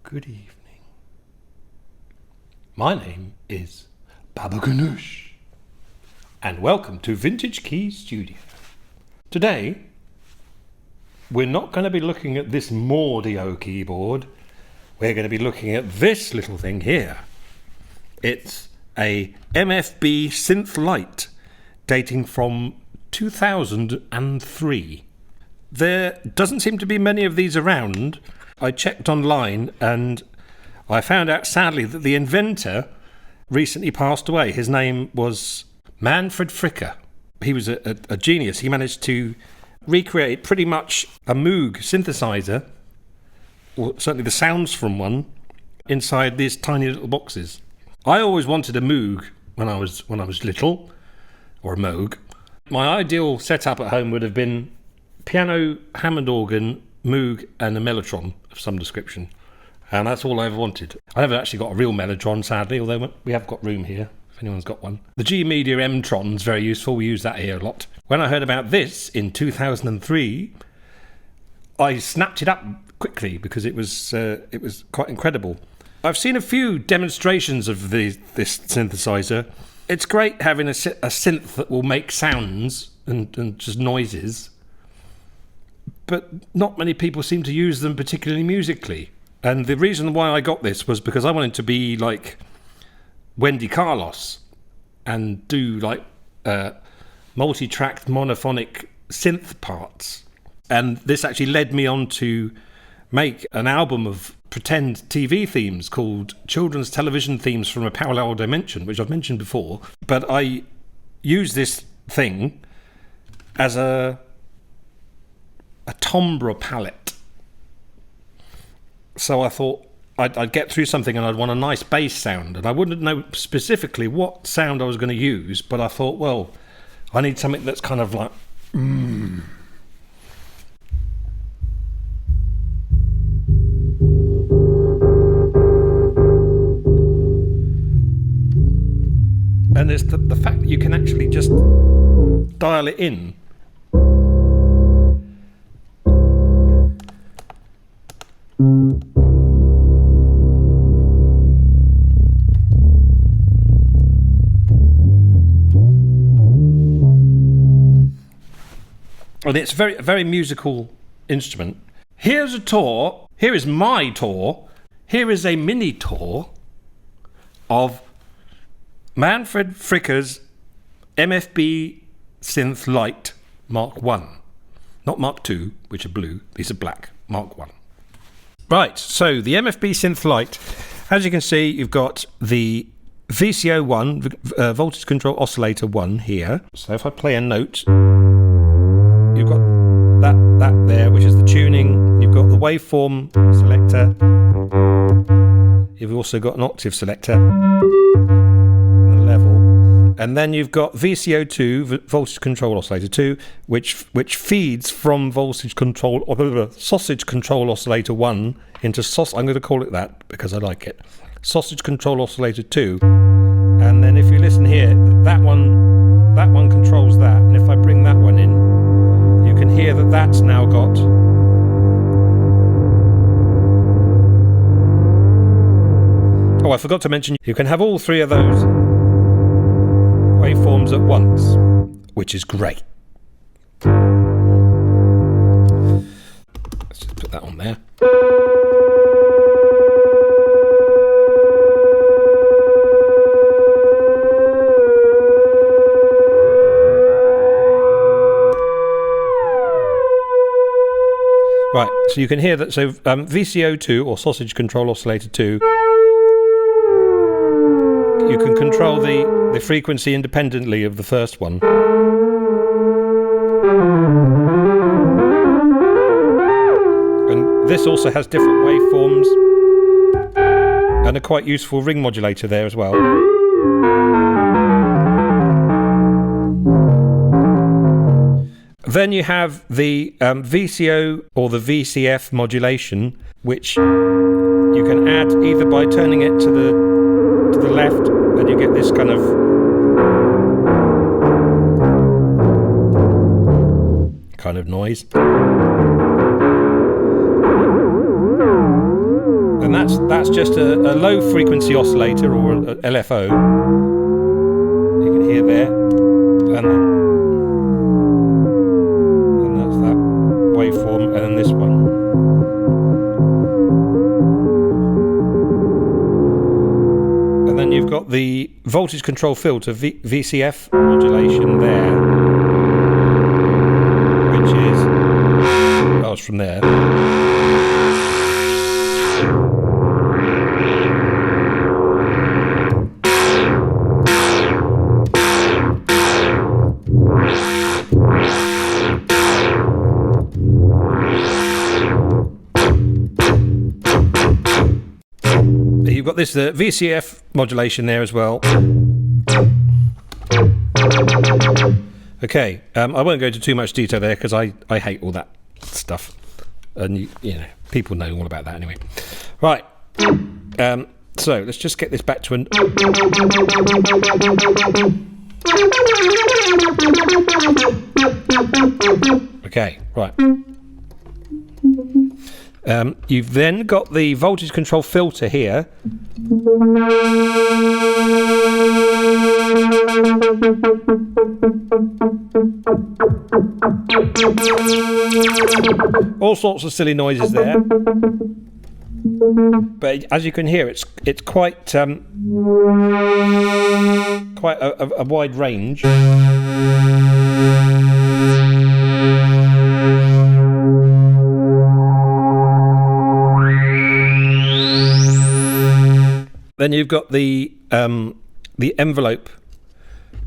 Good evening. My name is Baba Ganoush, and welcome to Vintage Keys Studio. Today, we're not going to be looking at this Mordio keyboard. We're going to be looking at this little thing here. It's a MFB Synth Lite dating from 2003. There doesn't seem to be many of these around. I checked online and I found out sadly that the inventor recently passed away. His name was Manfred Fricker. He was a genius. He managed to recreate pretty much a Moog synthesizer, or certainly the sounds from one, inside these tiny little boxes. I always wanted a Moog when I was little, or a Moog. My ideal setup at home would have been piano, Hammond organ, Moog and a Mellotron of some description. And that's all I ever wanted. I never actually got a real Mellotron, sadly, although we have got room here, if anyone's got one. The G-Media M-Tron's very useful. We use that here a lot. When I heard about this in 2003, I snapped it up quickly because it was quite incredible. I've seen a few demonstrations of this synthesizer. It's great having a synth that will make sounds and just noises, but not many people seem to use them particularly musically. And the reason why I got this was because I wanted to be like Wendy Carlos and do like multi-tracked monophonic synth parts. And this actually led me on to make an album of pretend TV themes called Children's Television Themes from a Parallel Dimension, which I've mentioned before. But I use this thing as a timbre palette. So I thought I'd get through something and I'd want a nice bass sound. And I wouldn't know specifically what sound I was going to use, but I thought, well, I need something that's kind of like... And it's the fact that you can actually just dial it in. And it's a very musical instrument. Here's a tour. Here is my tour. Here is a mini tour of Manfred Fricker's MFB Synth Lite Mark I. Not Mark II, which are blue. These are black. Mark I. Right, so the MFB Synth Lite, as you can see, you've got the VCO1, voltage control oscillator 1 here. So if I play a note, you've got that there, which is the tuning. You've got the waveform selector. You've also got an octave selector, a level. And then you've got VCO2, voltage control oscillator 2, which feeds from voltage control, or sausage control oscillator 1 into I'm going to call it that because I like it. Sausage control oscillator 2. And then if you listen here, that one controls that. And if I bring that one in, you can hear that that's now got I forgot to mention, you can have all three of those waveforms at once, which is great. Let's just put that on there. Right, so you can hear that. So VCO2, or sausage control oscillator 2, you can control the frequency independently of the first one. And this also has different waveforms and a quite useful ring modulator there as well. Then you have the VCO or the VCF modulation, which you can add either by turning it to the left, and you get this kind of noise. And that's just a low frequency oscillator, or a LFO. You can hear there, and that's that waveform, and then this one. And then you've got the voltage control filter, VCF modulation there, which is, that was from there. You've got this VCF modulation there as well. Okay, I won't go into too much detail there because I hate all that stuff, and you know, people know all about that anyway. Right, so let's just get this back to an. Okay, right. You've then got the voltage control filter here. All sorts of silly noises there. But as you can hear, it's quite quite a wide range. Then you've got the envelope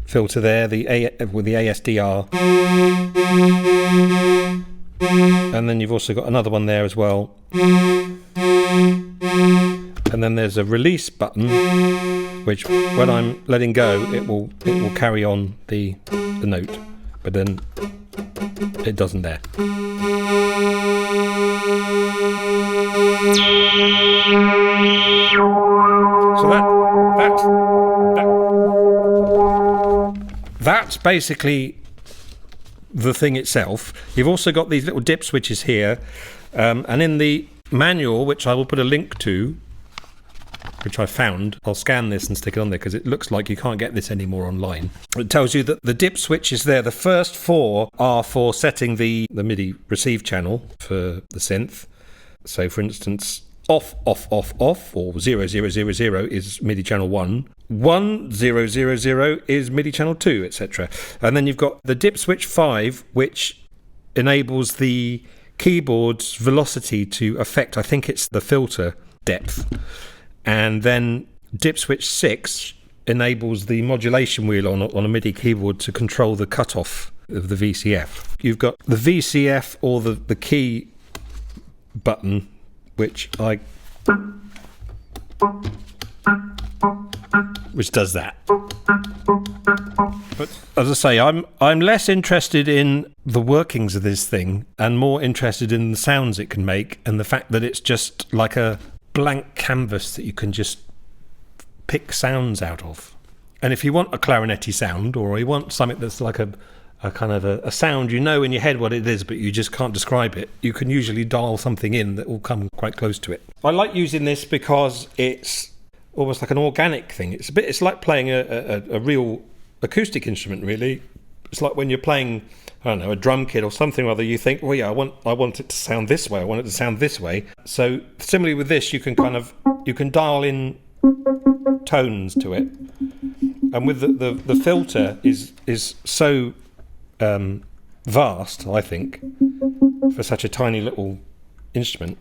filter there, with the ASDR, and then you've also got another one there as well. And then there's a release button, which when I'm letting go, it will carry on the note, but then it doesn't there. So that's basically the thing itself. You've also got these little dip switches here, and in the manual, which I will put a link to, which I found, I'll scan this and stick it on there because it looks like you can't get this anymore online. It tells you that the dip switch is there. The first 4 are for setting the MIDI receive channel for the synth. So for instance, off, or 0000 is MIDI channel 1, 1000 is MIDI channel 2, etc. And then you've got the dip switch 5, which enables the keyboard's velocity to affect, I think it's the filter depth. And then dip switch 6 enables the modulation wheel on a MIDI keyboard to control the cutoff of the VCF. You've got the VCF, or the key button, which does that. But as I say, I'm less interested in the workings of this thing and more interested in the sounds it can make, and the fact that it's just like a blank canvas that you can just pick sounds out of. And if you want a clarinetty sound, or you want something that's like a kind of a sound, you know in your head what it is, but you just can't describe it, you can usually dial something in that will come quite close to it. I like using this because it's almost like an organic thing. It's like playing a real acoustic instrument, really. It's like when you're playing, I don't know, a drum kit or something or other, you think, well, yeah, I want it to sound this way, I want it to sound this way. So similarly with this, you can dial in tones to it. And with the filter is so vast, I think, for such a tiny little instrument.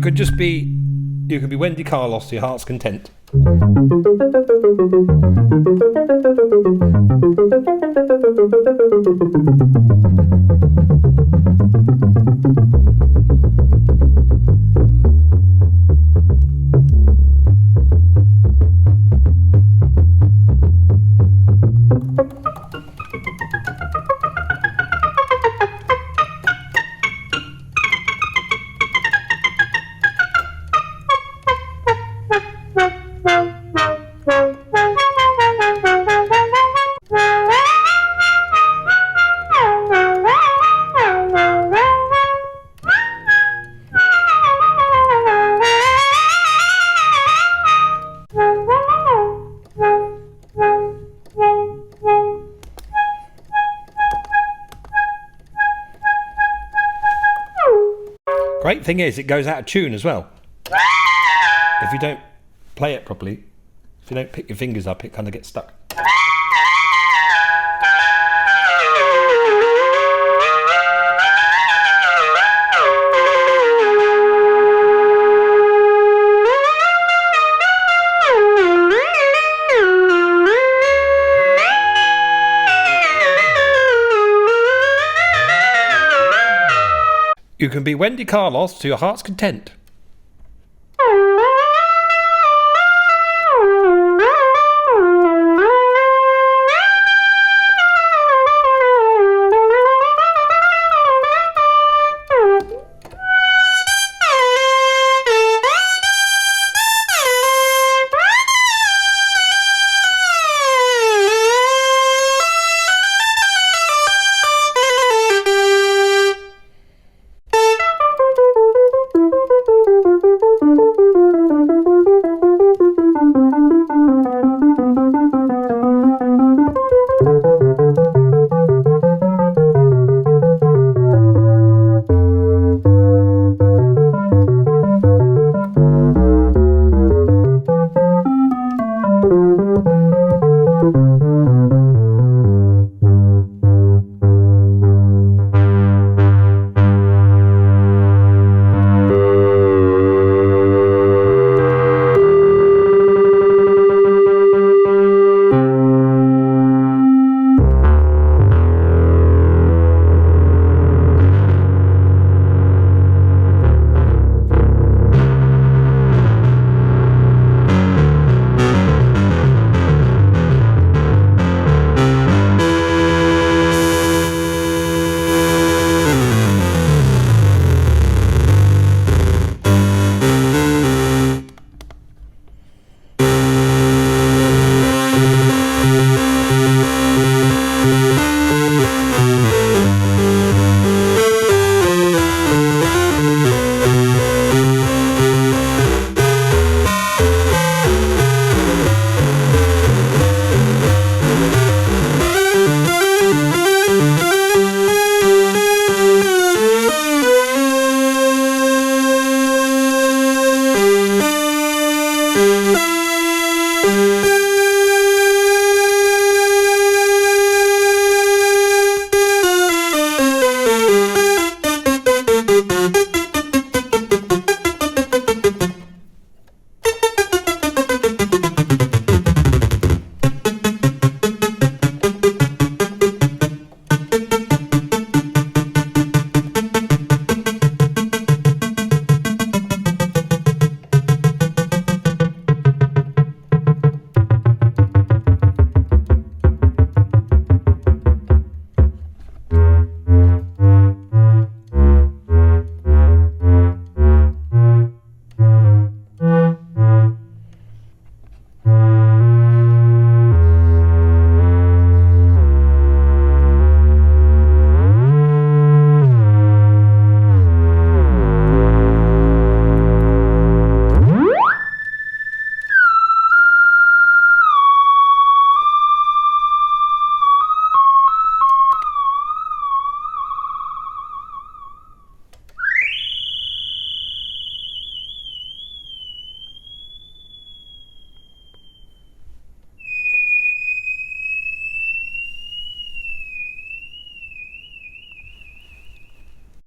you could be Wendy Carlos to your heart's content. Great thing is, it goes out of tune as well. If you don't play it properly, if you don't pick your fingers up, it kind of gets stuck. You can be Wendy Carlos to your heart's content.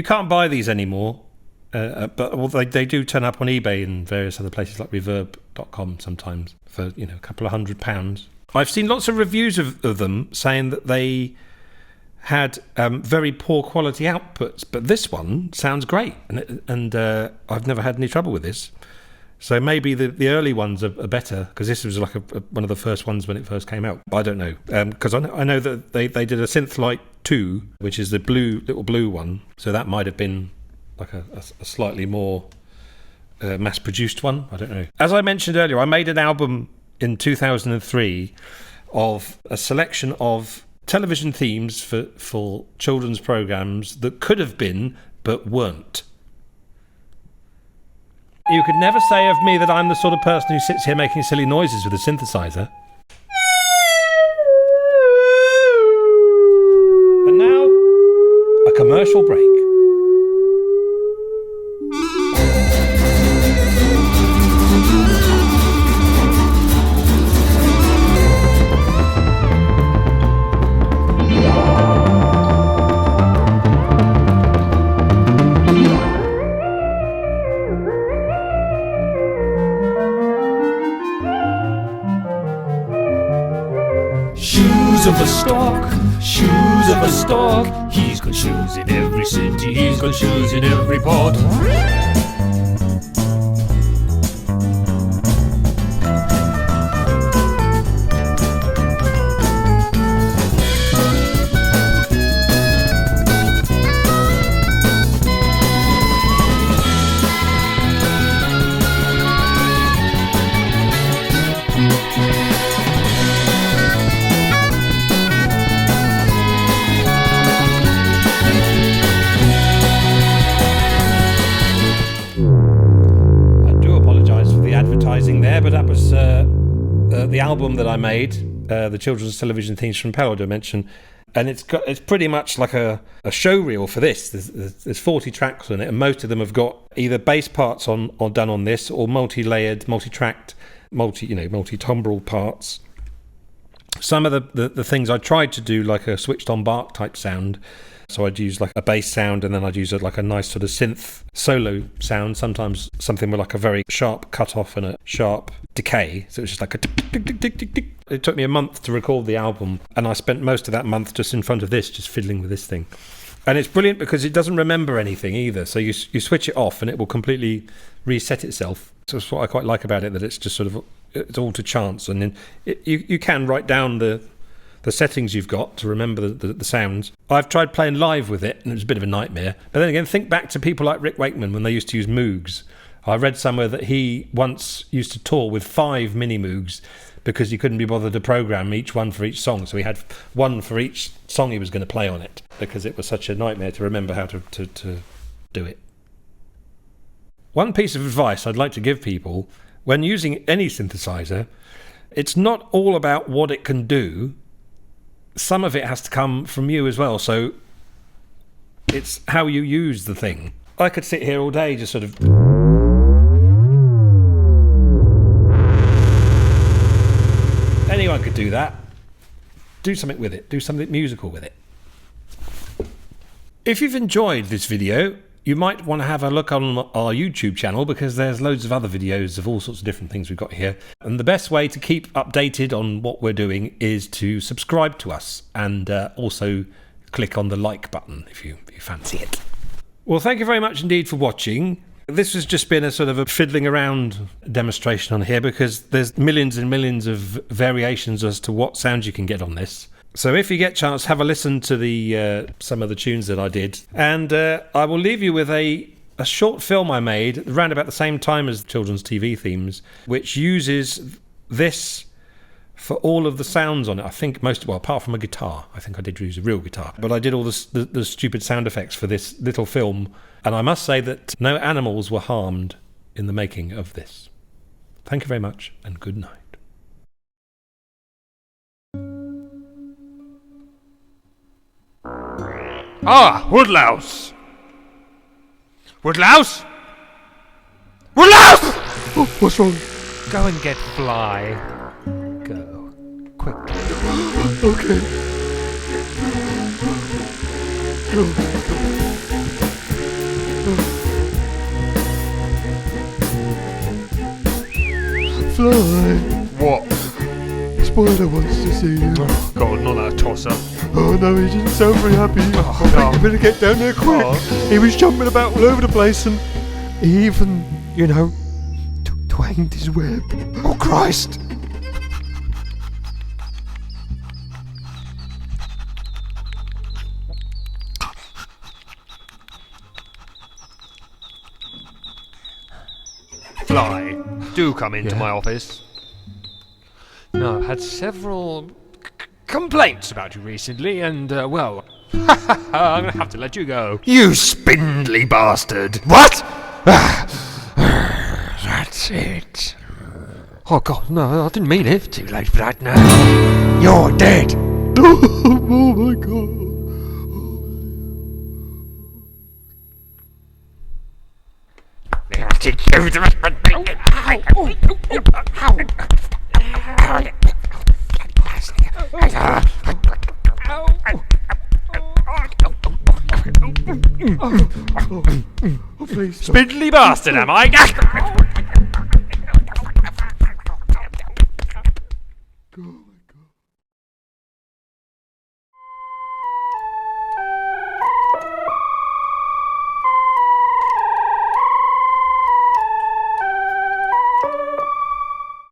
You can't buy these anymore. But well, they do turn up on eBay and various other places like reverb.com sometimes for a couple of £100. I've seen lots of reviews of them saying that they had very poor quality outputs, but this one sounds great, and I've never had any trouble with this. So maybe the early ones are better, because this was like one of the first ones when it first came out. I don't know, because I know that they did a Synth Lite II, which is the little blue one, so that might have been like a slightly more mass-produced one. I don't know. As I mentioned earlier, I made an album in 2003 of a selection of television themes for children's programs that could have been but weren't. You could never say of me that I'm the sort of person who sits here making silly noises with a synthesizer. And now, a commercial break. Shoes of a stork. He's got shoes in every city, he's got shoes in every port. There, but that was the album that I made, the children's television themes from Power Dimension, and it's pretty much like a show reel for this. There's 40 tracks on it, and most of them have got either bass parts done on this, or multi-layered, multi-tracked, multi-timbral parts. Some of the things I tried to do, like a switched-on Bach type sound. So I'd use like a bass sound, and then I'd use like a nice sort of synth solo sound, sometimes something with like a very sharp cut-off and a sharp decay. So it was just like a tick, tick, tick, tick, tick, tick. It took me a month to record the album, and I spent most of that month just in front of this, just fiddling with this thing. And it's brilliant because it doesn't remember anything either. So you switch it off and it will completely reset itself. So that's what I quite like about it, that it's just sort of, it's all to chance. And then you can write down the settings you've got to remember the sounds. I've tried playing live with it, and it was a bit of a nightmare. But then again, think back to people like Rick Wakeman when they used to use Moogs. I read somewhere that he once used to tour with 5 mini Moogs because he couldn't be bothered to program each one for each song. So he had one for each song he was going to play on it, because it was such a nightmare to remember how to do it. One piece of advice I'd like to give people when using any synthesizer, it's not all about what it can do. Some of it has to come from you as well, so it's how you use the thing. I could sit here all day just sort of... Anyone could do that. Do something with it. Do something musical with it. If you've enjoyed this video, you might want to have a look on our YouTube channel, because there's loads of other videos of all sorts of different things we've got here. And the best way to keep updated on what we're doing is to subscribe to us, and also click on the like button if you fancy it. Well, thank you very much indeed for watching. This has just been a sort of a fiddling around demonstration on here, because there's millions and millions of variations as to what sounds you can get on this. So if you get a chance, have a listen to the some of the tunes that I did. And I will leave you with a short film I made around about the same time as children's TV themes, which uses this for all of the sounds on it. I think apart from a guitar. I think I did use a real guitar. But I did all the stupid sound effects for this little film. And I must say that no animals were harmed in the making of this. Thank you very much, and good night. Ah, woodlouse! Woodlouse? Woodlouse! Oh, what's wrong? Go and get Fly. Go. Quickly. Okay. Oh. Fly. What? Spider wants to see you. Oh, God, not that tosser. Oh no, he didn't sound very happy. Oh, I think no. you better get down there quick. Oh. He was jumping about all over the place and he even, you know, twanged his web. Oh Christ! Fly, do come into Yeah? my office. No, I've had several complaints about you recently, and, well, I'm gonna have to let you go. You spindly bastard! What? That's it. Oh, God, no, I didn't mean it. Too late for that now. You're dead. Oh my God. Oh, please. Spindly bastard, am I?